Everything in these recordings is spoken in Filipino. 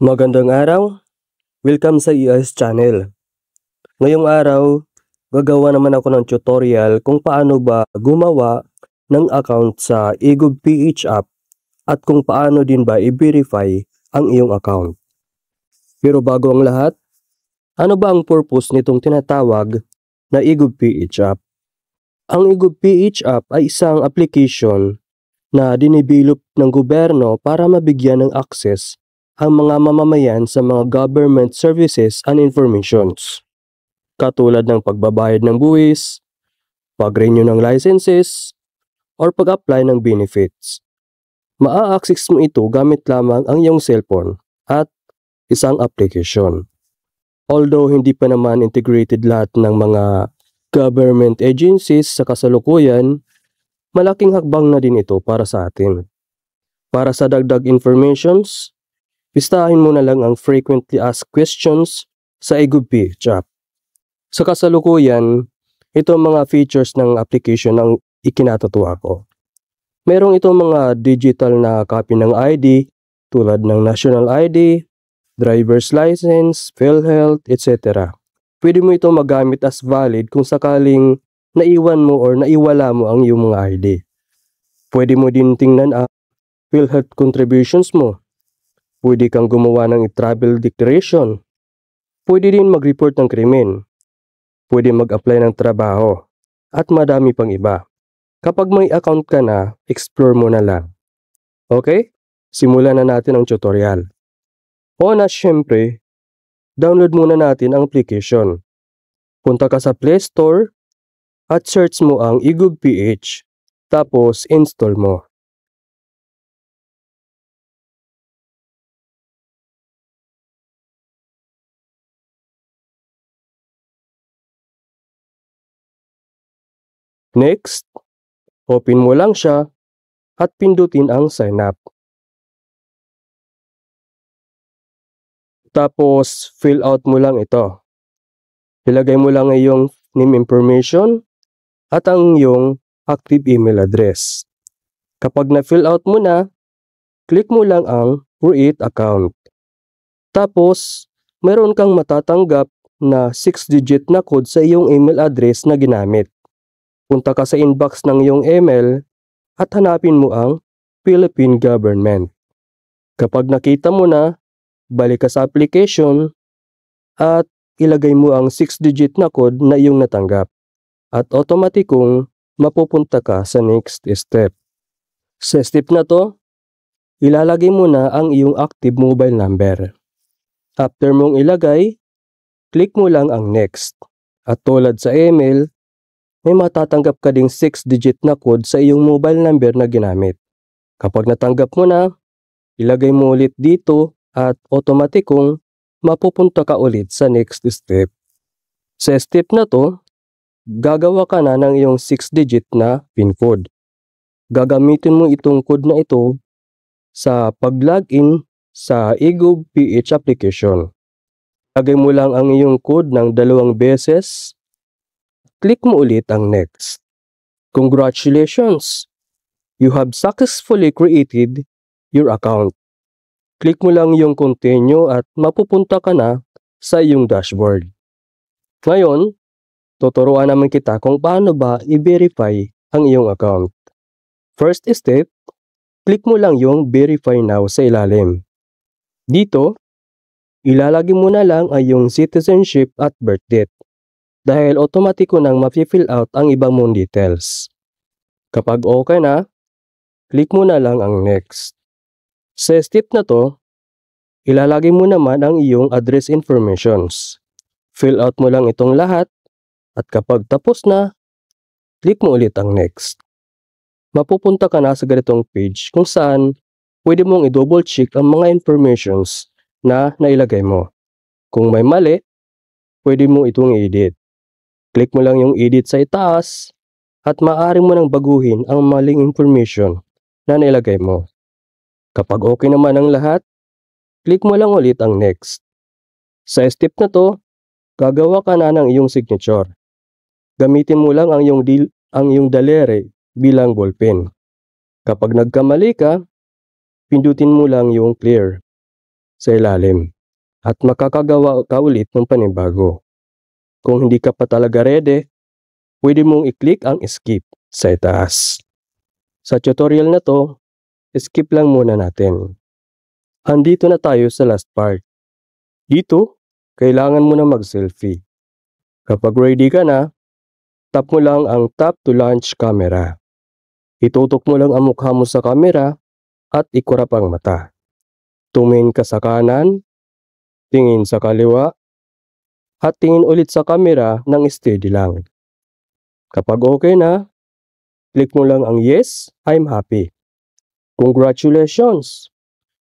Magandang araw, welcome sa EIS channel. Ngayong araw, gagawa naman ako ng tutorial kung paano ba gumawa ng account sa eGov PH app at kung paano din ba i-verify ang iyong account. Pero bago ang lahat, ano ba ang purpose nitong tinatawag na eGov PH app? Ang eGov PH app ay isang application na dinidevelop ng gobyerno para mabigyan ng access ang mga mamamayan sa mga government services and informations, katulad ng pagbabayad ng buwis, pag-renew ng licenses, or pag-apply ng benefits. Maa-access mo ito gamit lamang ang iyong cellphone at isang application. Although hindi pa naman integrated lahat ng mga government agencies sa kasalukuyan, malaking hakbang na din ito para sa atin. Para sa dagdag informations, listahin mo na lang ang frequently asked questions sa eGov PH app. Sa kasalukuyan, ito ang mga features ng application ang ikinatutuwa ko. Merong itong mga digital na copy ng ID tulad ng national ID, driver's license, PhilHealth, etc. Pwede mo ito magamit as valid kung sakaling naiwan mo or naiwala mo ang iyong mga ID. Pwede mo din tingnan ang PhilHealth contributions mo. Pwede kang gumawa ng travel declaration. Pwede din mag-report ng krimen. Pwede mag-apply ng trabaho. At madami pang iba. Kapag may account ka na, explore mo na lang. Okay? Simulan na natin ang tutorial. Una, syempre, download muna natin ang application. Punta ka sa Play Store at search mo ang eGov PH. Tapos, install mo. Next, open mo lang siya at pindutin ang sign up. Tapos, fill out mo lang ito. Ilagay mo lang iyong name information at ang iyong active email address. Kapag na-fill out mo na, click mo lang ang create account. Tapos, meron kang matatanggap na 6-digit na code sa iyong email address na ginamit. Punta ka sa inbox ng iyong email at hanapin mo ang Philippine Government. Kapag nakita mo na, balik ka sa application at ilagay mo ang 6-digit na code na iyong natanggap at automatikong mapupunta ka sa next step. Sa step na to, ilalagay mo na ang iyong active mobile number. After mong ilagay, click mo lang ang next. At tulad sa email, may matatanggap ka ding 6-digit na code sa iyong mobile number na ginamit. Kapag natanggap mo na, ilagay mo ulit dito at automatikong mapupunta ka ulit sa next step. Sa step na to, gagawa ka na ng iyong 6-digit na PIN code. Gagamitin mo itong code na ito sa pag-login sa eGov PH application. Lagay mo lang ang iyong code ng 2 beses. Click mo ulit ang next. Congratulations! You have successfully created your account. Click mo lang yung continue at mapupunta ka na sa iyong dashboard. Ngayon, tuturuan naman kita kung paano ba i-verify ang iyong account. First step, click mo lang yung verify now sa ilalim. Dito, ilalagay mo na lang ang iyong citizenship at birth date dahil automatiko nang ma-fill out ang ibang mong details. Kapag okay na, click mo na lang ang next. Sa step na to, ilalagay mo naman ang iyong address informations. Fill out mo lang itong lahat at kapag tapos na, click mo ulit ang next. Mapupunta ka na sa ganitong page kung saan pwede mong i-double check ang mga informations na nailagay mo. Kung may mali, pwede mo itong i-edit. Click mo lang yung edit sa itaas at maaari mo nang baguhin ang maling information na nailagay mo. Kapag okay naman ang lahat, click mo lang ulit ang next. Sa step na to, gagawa ka na ng iyong signature. Gamitin mo lang ang iyong daliri bilang ballpen. Kapag nagkamali ka, pindutin mo lang yung clear. sa ilalim at makakagawa ka ulit ng panibago. Kung hindi ka pa talaga ready, pwede mong i-click ang skip sa itaas. Sa tutorial na to, skip lang muna natin. Andito na tayo sa last part. Dito, kailangan mo na mag-selfie. Kapag ready ka na, tap mo lang ang tap to launch camera. Itutok mo lang ang mukha mo sa camera at ikurap ang mata. Tumingin ka sa kanan, tingin sa kaliwa, at tingin ulit sa camera ng steady lang. Kapag okay na, click mo lang ang yes, I'm happy. Congratulations!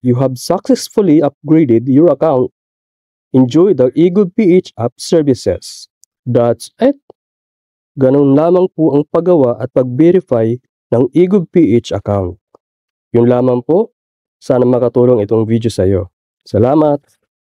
You have successfully upgraded your account. Enjoy the eGood PH app services. That's it. Ganun lamang po ang paggawa at pag-verify ng eGood PH account. Yun lamang po. Sana makatulong itong video sa iyo. Salamat!